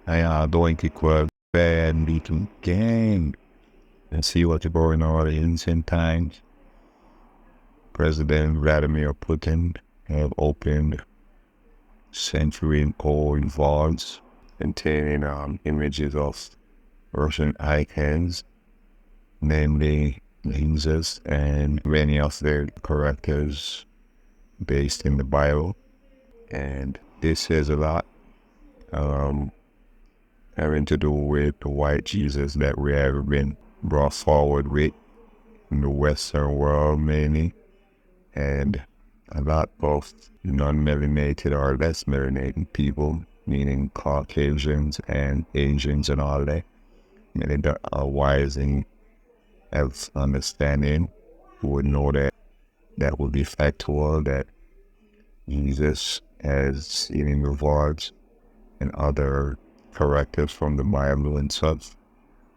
I don't equal bad little gang and see what's going on in ancient times. President Vladimir Putin have opened century-old vaults containing images of Russian icons, namely Jesus and many of their characters based in the Bible. And this says a lot having to do with the white Jesus that we have been brought forward with in the Western world mainly, and a lot of non-melanated or less melanated people, meaning Caucasians and Asians and all that. Many that are wise and have understanding who would know that would be factual, that Jesus, as seen in the vaults and other characters from the Bible and such,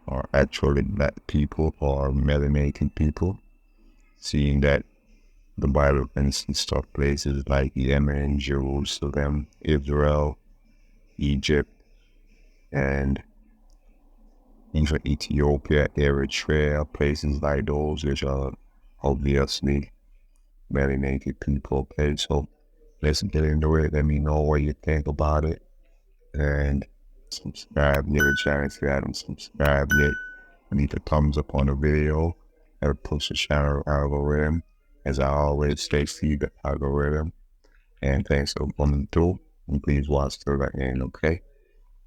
are actually black people or melanated people, seeing that the Bible, for instance, took places like Yemen, Jerusalem, Israel, Egypt, and even Ethiopia, Eritrea, places like those, which are obviously melanated people. Okay, so let's get into it. Let me know what you think about it. And subscribe to the channel if you haven't subscribed yet. I need a thumbs up on the video. Help push the channel algorithm. As I always say, feed the algorithm. And thanks for coming through. And please watch till the end, okay?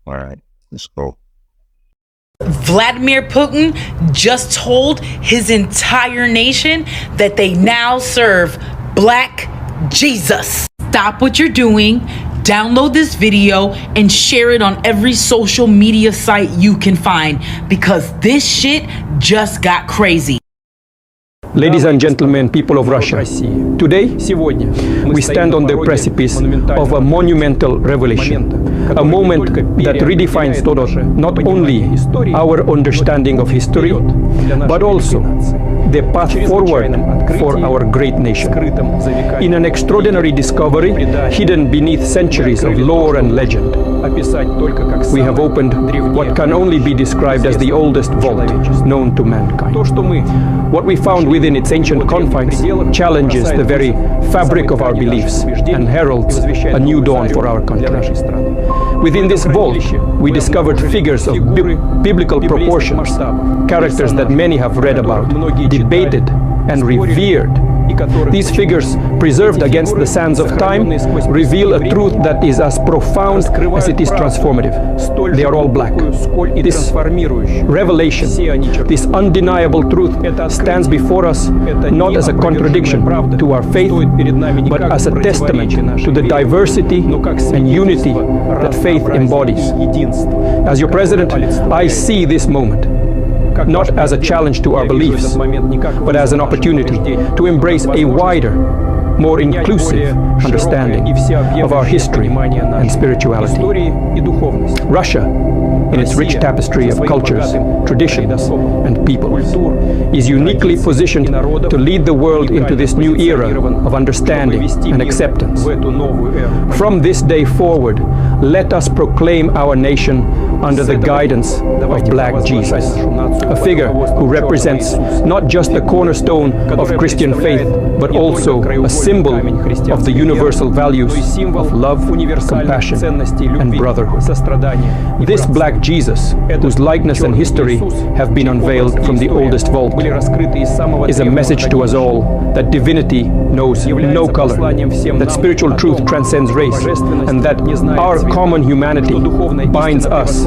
Alright, let's go. Vladimir Putin just told his entire nation that they now serve Black Jesus. Stop what you're doing, download this video, and share it on every social media site you can find, because this shit just got crazy. Ladies and gentlemen, people of Russia, today we stand on the precipice of a monumental revelation, a moment that redefines not only our understanding of history, but also the path forward for our great nation. In an extraordinary discovery hidden beneath centuries of lore and legend, we have opened what can only be described as the oldest vault known to mankind. What we found within its ancient confines challenges the very fabric of our beliefs and heralds a new dawn for our country. Within this vault, we discovered figures of biblical proportions, characters that many have read about, debated, and revered. These figures, preserved against the sands of time, reveal a truth that is as profound as it is transformative. They are all black. This revelation, this undeniable truth, stands before us not as a contradiction to our faith, but as a testament to the diversity and unity that faith embodies. As your president, I see this moment not as a challenge to our beliefs, but as an opportunity to embrace a wider, more inclusive understanding of our history and spirituality. Russia, in its rich tapestry of cultures, traditions, and peoples, is uniquely positioned to lead the world into this new era of understanding and acceptance. From this day forward, let us proclaim our nation under the guidance of Black Jesus, a figure who represents not just the cornerstone of Christian faith, but also a symbol of the universal values of love, compassion, and brotherhood. This Black Jesus, whose likeness and history have been unveiled from the oldest vault, is a message to us all that divinity knows no color, that spiritual truth transcends race, and that our common humanity binds us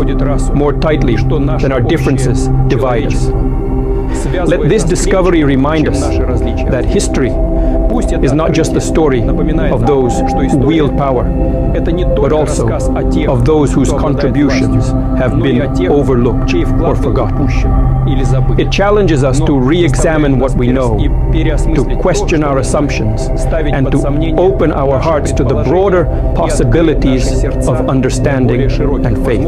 more tightly than our differences divide us. Let this discovery remind us that history is not just the story of those who wield power, but also of those whose contributions have been overlooked or forgotten. It challenges us to re-examine what we know, to question our assumptions, and to open our hearts to the broader possibilities of understanding and faith.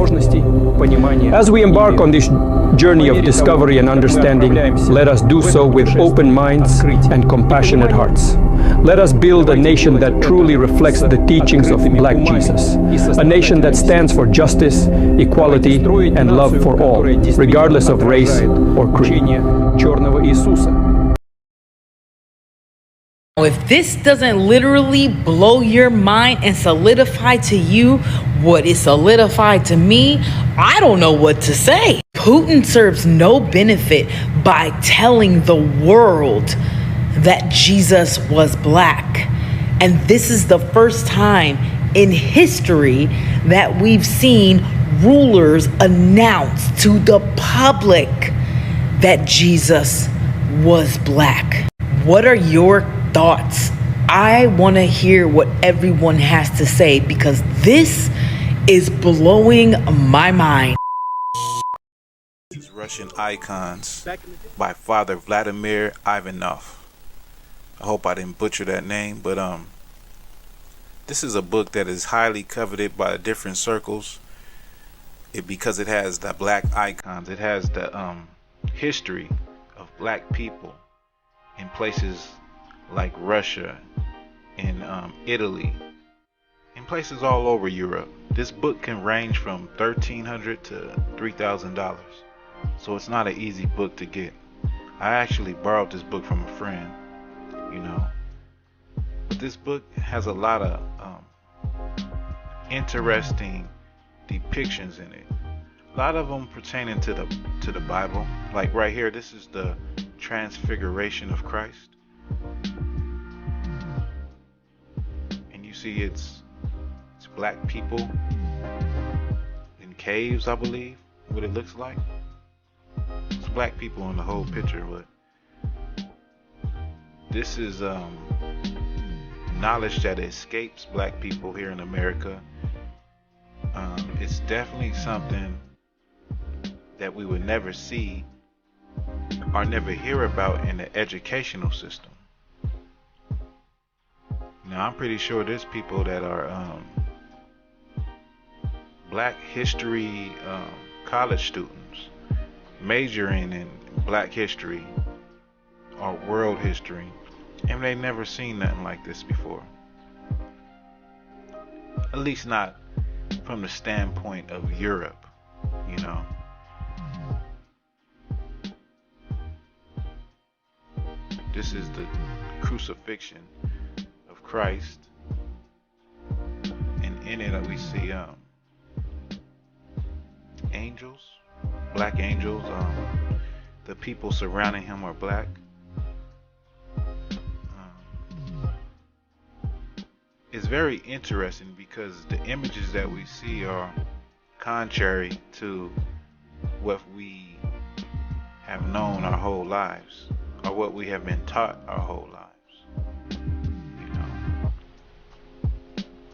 As we embark on this journey of discovery and understanding, let us do so with open minds and compassionate hearts. Let us build a nation that truly reflects the teachings of Black Jesus, a nation that stands for justice, equality, and love for all, regardless of race or creed. If this doesn't literally blow your mind and solidify to you what is solidified to me, I don't know what to say. Putin serves no benefit by telling the world that Jesus was black. And this is the first time in history that we've seen rulers announce to the public that Jesus was black. What are your thoughts? I want to hear what everyone has to say because this is blowing my mind. These Russian icons by Father Vladimir Ivanov. I hope I didn't butcher that name, but this is a book that is highly coveted by different circles. Because it has the black icons. It has the history of black people in places like Russia, in Italy, in places all over Europe. This book can range from $1,300 to $3,000, so it's not an easy book to get. I actually borrowed this book from a friend, But this book has a lot of interesting depictions in it. A lot of them pertaining to the Bible. Like right here, this is the Transfiguration of Christ. And you see it's black people in caves, I believe, what it looks like. It's black people in the whole picture, but this is knowledge that escapes black people here in America. It's definitely something that we would never see or never hear about in the educational system. Now, I'm pretty sure there's people that are black history college students majoring in black history or world history, and they never seen nothing like this before. At least not from the standpoint of Europe, This is the crucifixion of Christ, and in it we see angels, black angels. The people surrounding him are black. It's very interesting because the images that we see are contrary to what we have known our whole lives, or what we have been taught our whole lives.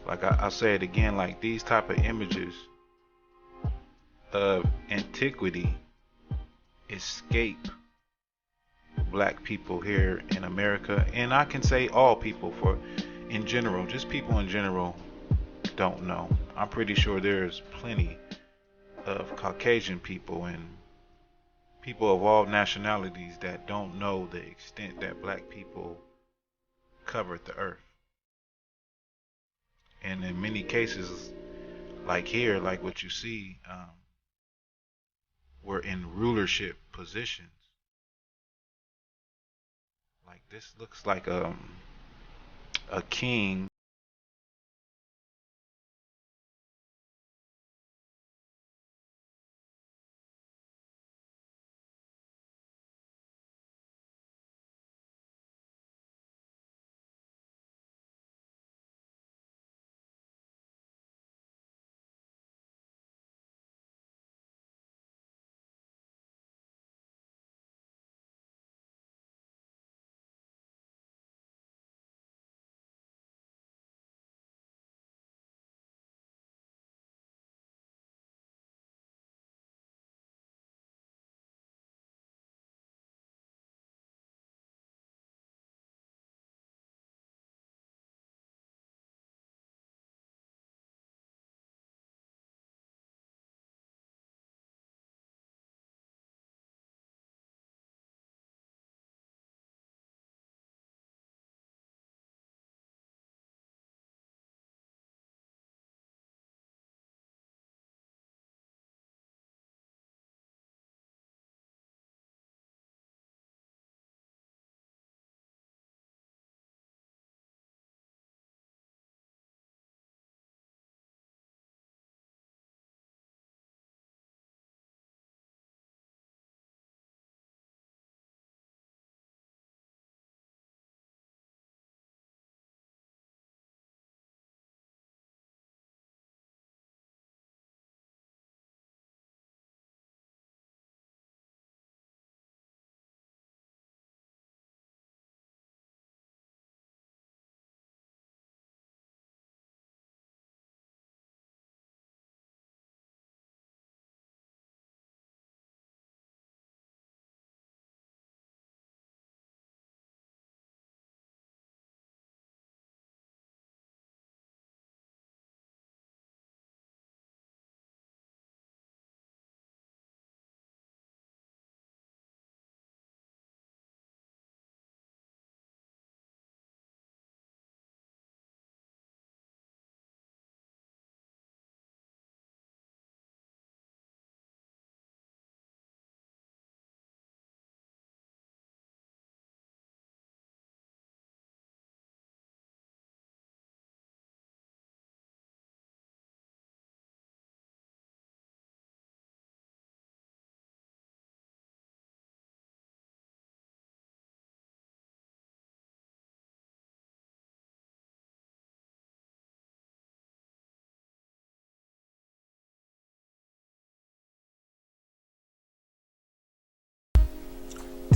Like I'll say it again, like these type of images of antiquity escape black people here in America, and I can say all people, for in general, just people in general don't know. I'm pretty sure there's plenty of Caucasian people and people of all nationalities that don't know the extent that black people covered the earth. And in many cases, like here, like what you see, were in rulership positions. Like this looks like a king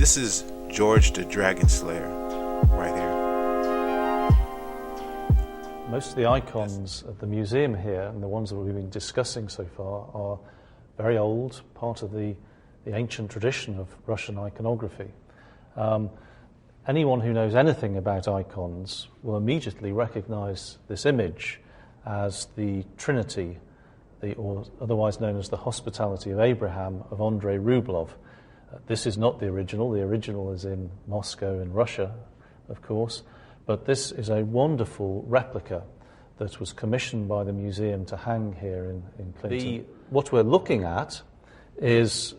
This is George the Dragon Slayer right here. Most of the icons at the museum here, and the ones that we've been discussing so far, are very old, part of the ancient tradition of Russian iconography. Anyone who knows anything about icons will immediately recognize this image as the Trinity, or otherwise known as the Hospitality of Abraham of Andrei Rublev. This is not the original. The original is in Moscow in Russia, of course, but this is a wonderful replica that was commissioned by the museum to hang here in Clinton. What we're looking at is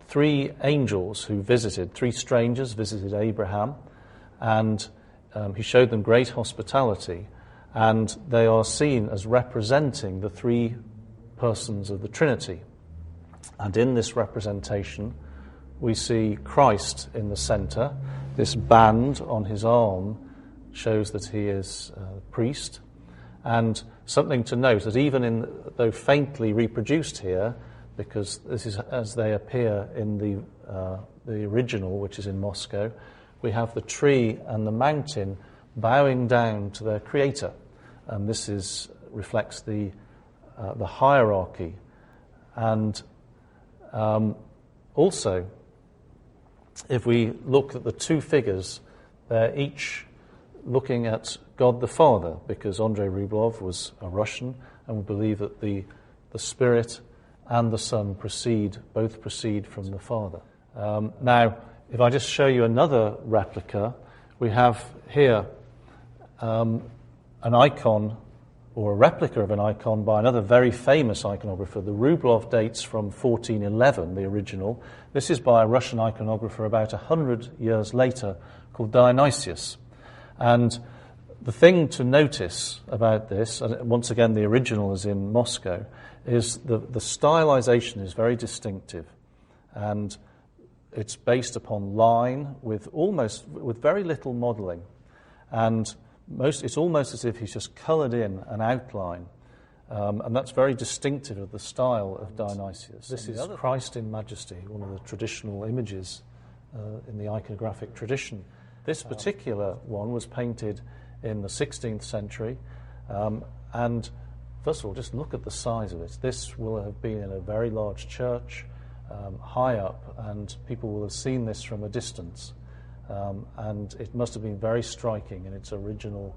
three angels who three strangers visited Abraham, and he showed them great hospitality, and they are seen as representing the three persons of the Trinity. And in this representation, we see Christ in the center. This band on his arm shows that he is a priest. And something to note, that even though faintly reproduced here, because this is as they appear in the original, which is in Moscow, we have the tree and the mountain bowing down to their creator. And this reflects the hierarchy. And also, if we look at the two figures, they're each looking at God the Father, because Andrei Rublev was a Russian, and we believe that the Spirit and the Son both proceed from the Father. Now, if I just show you another replica, we have here an icon, or a replica of an icon by another very famous iconographer. The Rublev dates from 1411, the original. This is by a Russian iconographer about 100 years later called Dionysius. And the thing to notice about this, and once again the original is in Moscow, is the stylization is very distinctive. And it's based upon line with very little modeling. And it's almost as if he's just coloured in an outline. And that's very distinctive of the style of Dionysius. This is Christ in Majesty, one of the traditional images in the iconographic tradition. This particular one was painted in the 16th century. And first of all, just look at the size of it. This will have been in a very large church, high up, and people will have seen this from a distance. And it must have been very striking in its original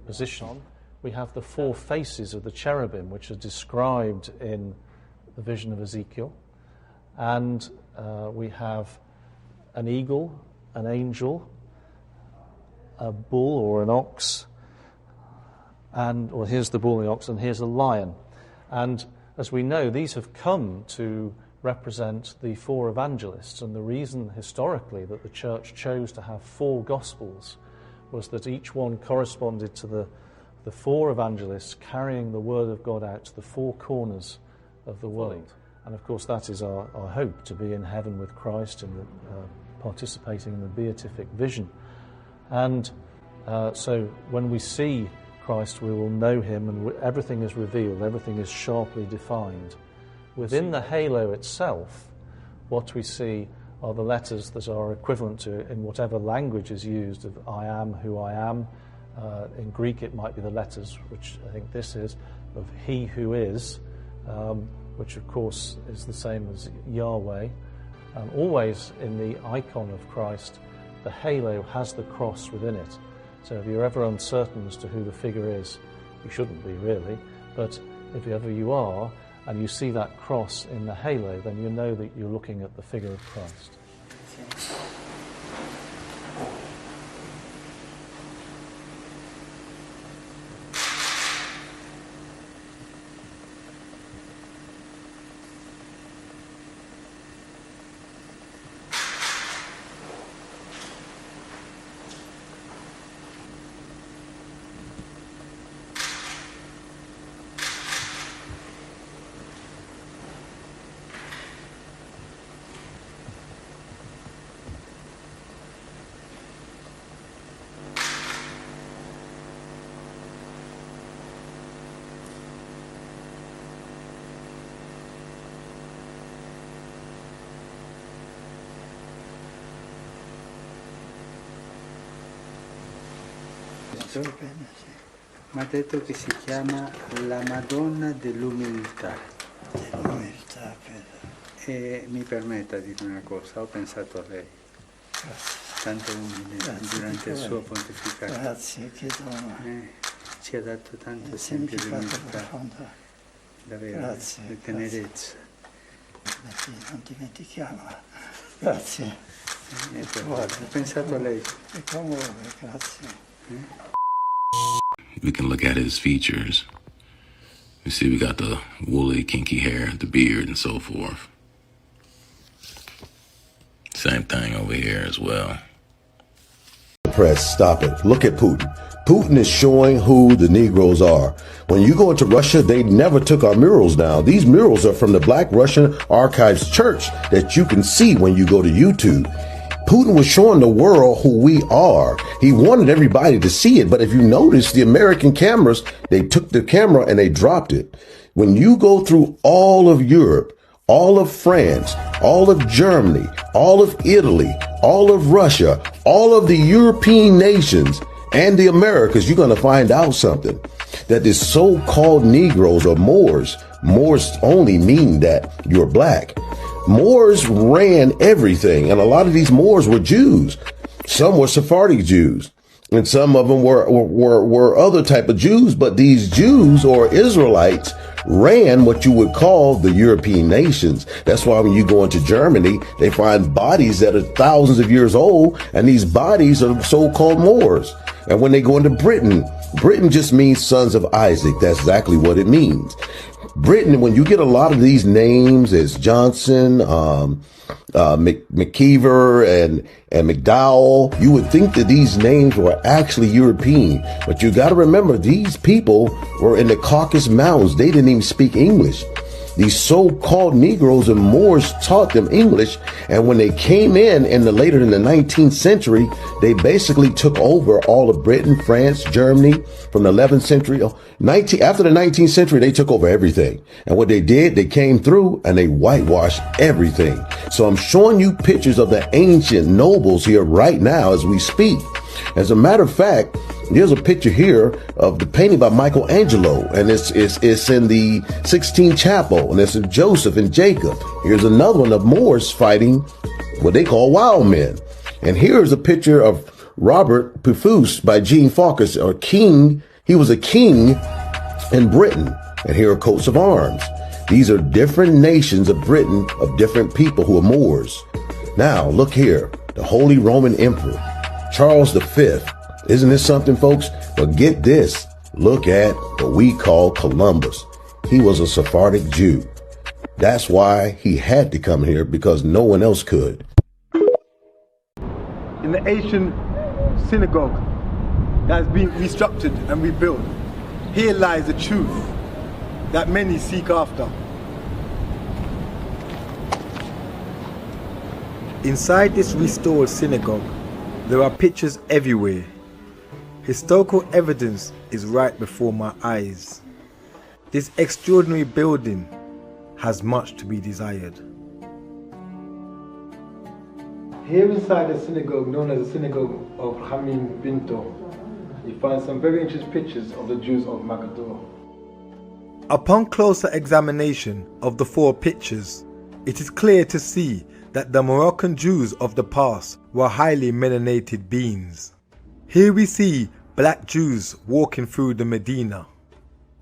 position. We have the four faces of the cherubim, which are described in the vision of Ezekiel. And we have an eagle, an angel, a bull or an ox, here's the bull and the ox, and here's a lion. And as we know, these have come to represent the four evangelists, and the reason historically that the church chose to have four gospels was that each one corresponded to the four evangelists carrying the word of God out to the four corners of the world. And of course that is our hope, to be in heaven with Christ and participating in the beatific vision. And so when we see Christ, we will know him, and everything is revealed, everything is sharply defined. Within the halo itself, what we see are the letters that are equivalent to, in whatever language is used, of I am who I am. In Greek it might be the letters, which I think this is, of he who is, which of course is the same as Yahweh. Always in the icon of Christ, the halo has the cross within it. So if you're ever uncertain as to who the figure is, you shouldn't be really, but if ever you are, and you see that cross in the halo, then you know that you're looking at the figure of Christ. conosco. Mi ha detto che si chiama la Madonna dell'Umiltà. Dell'umiltà, e mi permetta di dire una cosa, ho pensato a lei. Grazie. Tanto umile durante il suo pontificato. Grazie, che dono. Ci ha dato tanto esempio di umiltà. Davvero, grazie, di tenerezza. Grazie. Non dimentichiamola. Grazie. Ho pensato a lei. E come, grazie. We can look at his features. You see, we got the woolly, kinky hair, the beard, and so forth. Same thing over here as well. Press, stop it. Look at Putin. Putin is showing who the Negroes are. When you go into Russia, they never took our murals down. These murals are from the Black Russian Archives Church that you can see when you go to YouTube. Putin was showing the world who we are. He wanted everybody to see it. But if you notice, the American cameras, they took the camera and they dropped it. When you go through all of Europe, all of France, all of Germany, all of Italy, all of Russia, all of the European nations, and the Americas, you're going to find out something. That this so-called Negroes or Moors only mean that you're black. Moors ran everything, and a lot of these Moors were Jews. Some were Sephardic Jews, and some of them were other type of Jews. But these Jews or Israelites ran what you would call the European nations. That's why when you go into Germany, they find bodies that are thousands of years old, and these bodies are so-called Moors. And when they go into Britain, Britain just means sons of Isaac. That's exactly what it means. Britain, when you get a lot of these names as Johnson, McKeever and McDowell, you would think that these names were actually European. But you got to remember, these people were in the Caucasus Mountains. They didn't even speak English. These so-called Negroes and Moors taught them English. And when they came later in the 19th century, they basically took over all of Britain, France, Germany from the 11th century. After the 19th century, they took over everything. And what they did, they came through and they whitewashed everything. So I'm showing you pictures of the ancient nobles here right now as we speak. As a matter of fact, there's a picture here of the painting by Michelangelo, and it's in the Sixtine Chapel, and it's of Joseph and Jacob. Here's another one of Moors fighting what they call wild men. And here's a picture of Robert Pufus by Jean Farkas, or king. He was a king in Britain. And here are coats of arms. These are different nations of Britain, of different people who are Moors. Now, look here, the Holy Roman Emperor, Charles V. Isn't this something, folks? But get this. Look at what we call Columbus. He was a Sephardic Jew. That's why he had to come here, because no one else could. In the ancient synagogue that has been restructured and rebuilt, here lies the truth that many seek after. Inside this restored synagogue, there are pictures everywhere. Historical evidence is right before my eyes. This extraordinary building has much to be desired. Here inside the synagogue, known as the synagogue of Hamim Binto, you find some very interesting pictures of the Jews of Magadur. Upon closer examination of the four pictures, it is clear to see that the Moroccan Jews of the past were highly melanated beings. Here we see black Jews walking through the Medina.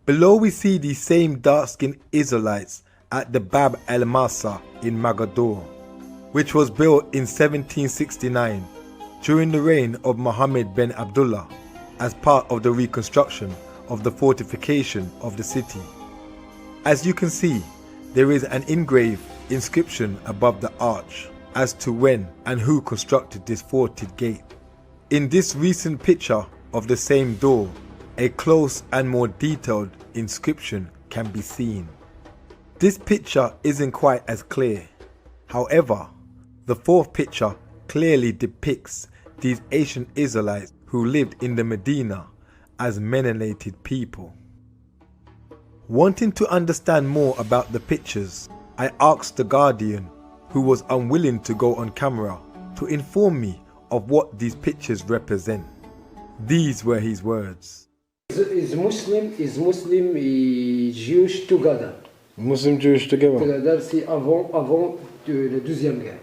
Below we see these same dark-skinned Israelites at the Bab el-Masa in Magadur, which was built in 1769 during the reign of Muhammad bin Abdullah as part of the reconstruction of the fortification of the city. As you can see, there is an engraved inscription above the arch as to when and who constructed this forted gate. In this recent picture of the same door, a close and more detailed inscription can be seen. This picture isn't quite as clear. However, the fourth picture clearly depicts these ancient Israelites who lived in the Medina as melanated people. Wanting to understand more about the pictures, I asked the Guardian, who was unwilling to go on camera, to inform me of what these pictures represent. These were his words. Is Muslim et Jewish together. Muslim Jewish together. C'est avant la Deuxième Guerre.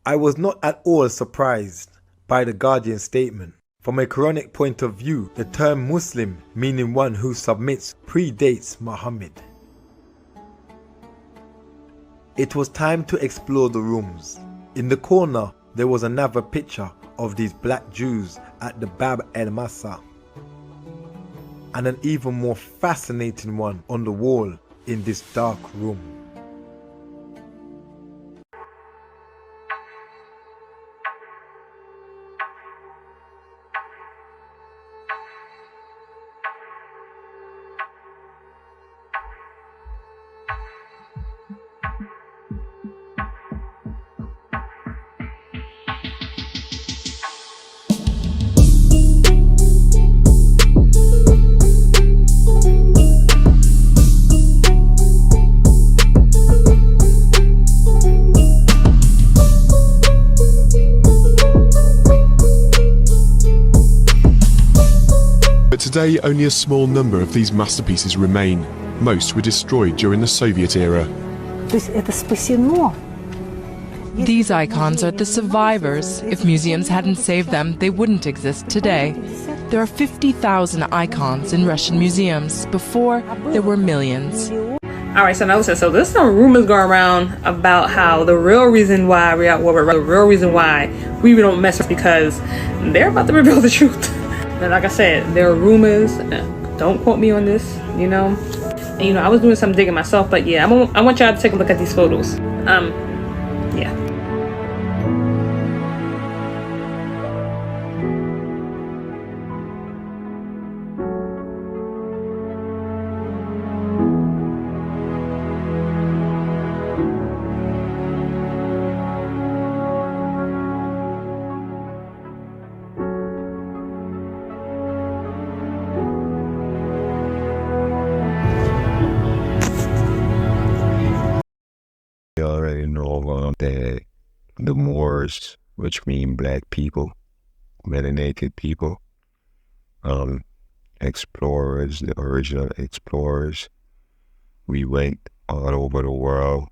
I was not at all surprised by the Guardian's statement. From a Quranic point of view, the term Muslim, meaning one who submits, predates Muhammad. It was time to explore the rooms. In the corner, there was another picture of these black Jews at the Bab el-Masa, and an even more fascinating one on the wall in this dark room. But today, only a small number of these masterpieces remain. Most were destroyed during the Soviet era. These icons are the survivors. If museums hadn't saved them, they wouldn't exist today. There are 50,000 icons in Russian museums. Before, there were millions. Alright, so there's some rumors going around about how the real reason why we're at war with Russia, the real reason why we don't mess with, because they're about to reveal the truth. And like I said, there are rumors. Don't quote me on this, you know. And I was doing some digging myself, but yeah, I want y'all to take a look at these photos. Yeah. You already know about the Moors, which mean black people, melanated people, explorers, the original explorers. We went all over the world,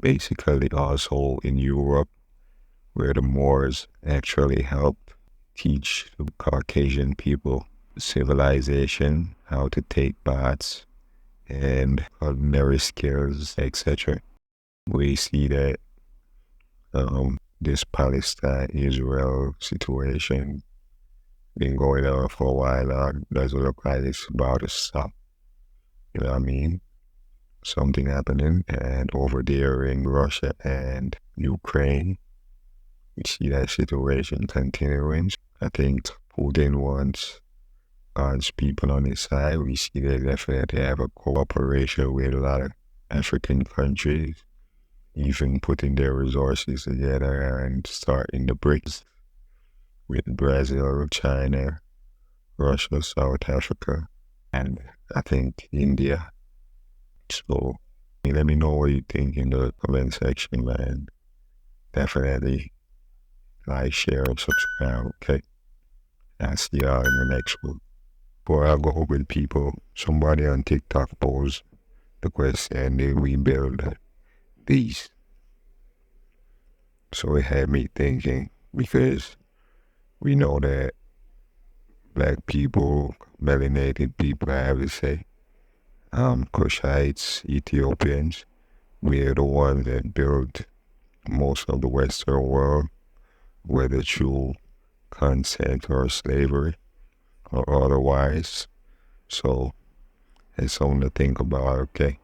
basically also in Europe, where the Moors actually helped teach the Caucasian people civilization, how to take baths, and culinary skills, etc. We see that this Palestine-Israel situation been going on for a while now. Doesn't look like it's about to stop. You know what I mean? Something happening, and over there in Russia and Ukraine, we see that situation continuing. I think Putin wants God's people on his side. We see they definitely have a cooperation with a lot of African countries, even putting their resources together and starting the BRICS with Brazil, China, Russia, South Africa, and I think India. So let me know what you think in the comment section, man. Definitely like, share, and subscribe, okay? I'll see y'all in the next one. Before I go with people, somebody on TikTok posed the question, did we build these? So it had me thinking, because we know that black people, melanated people, I have to say, Kushites, Ethiopians, we're the ones that built most of the Western world, whether through consent or slavery or otherwise. So it's something to think about, okay?